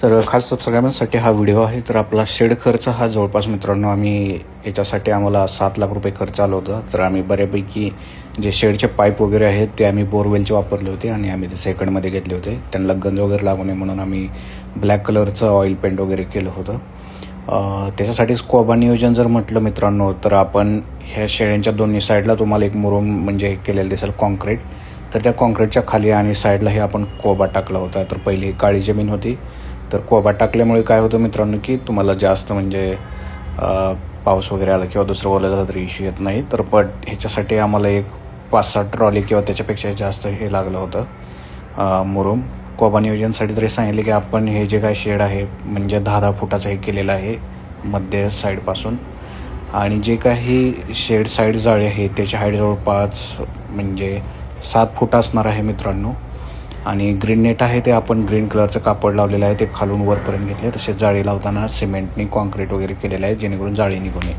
तर खास सबस्क्रायबर्ससाठी हा व्हिडिओ आहे. तर आपला शेड खर्च हा जवळपास मित्रांनो याच्यासाठी आम्हाला 7 लाख रुपये खर्च आला होता. तर आम्ही बऱ्यापैकी जे शेडचे पाईप वगैरे आहेत ते आम्ही बोरवेलचे वापरले होते आणि आम्ही ते सेकंडमध्ये घेतले होते. त्यांना गंज वगैरे लागू नये म्हणून आम्ही ब्लॅक कलरचं ऑइल पेंट वगैरे केलं होतं. त्याच्यासाठी स्कोबा नियोजन जर म्हटलं मित्रांनो, तर आपण ह्या शेड्यांच्या दोन्ही साईडला तुम्हाला एक मुरुम म्हणजे केलेलं दिसेल कॉन्क्रीट. तर त्या कॉन्क्रीटच्या खाली आणि साईडलाही आपण कोबा टाकला होता. तर पहिली काळी जमीन होती, तर कोबा टाकल्यामुळे काय होतं मित्रांनो की तुम्हाला जास्त म्हणजे पाऊस वगैरे आला किंवा दुसरं ओलं झालं तरी इश्यू येत नाही. तर ह्याच्यासाठी आम्हाला एक 5-6 ट्रॉली किंवा त्याच्यापेक्षा जास्त हे लागलं होतं मुरुम. कोबा नियोजनसाठी तरी सांगितले की आपण हे जे काय शेड आहे म्हणजे 10-10 फुटाचं हे केलेलं आहे मध्य साईडपासून. आणि जे काही शेड साईड जाळी आहे त्याची हाईट जवळपास म्हणजे 7 फूट असणार आहे मित्रांनो. आणि ग्रीन नेट आहे ते आपण ग्रीन कलरचं कापड लावलेलं आहे, ते खालून वरपर्यंत घेतले. तसेच जाळी लावताना सिमेंटनी कॉन्क्रीट वगैरे केलेलं आहे जेणेकरून जाळी निघू नये.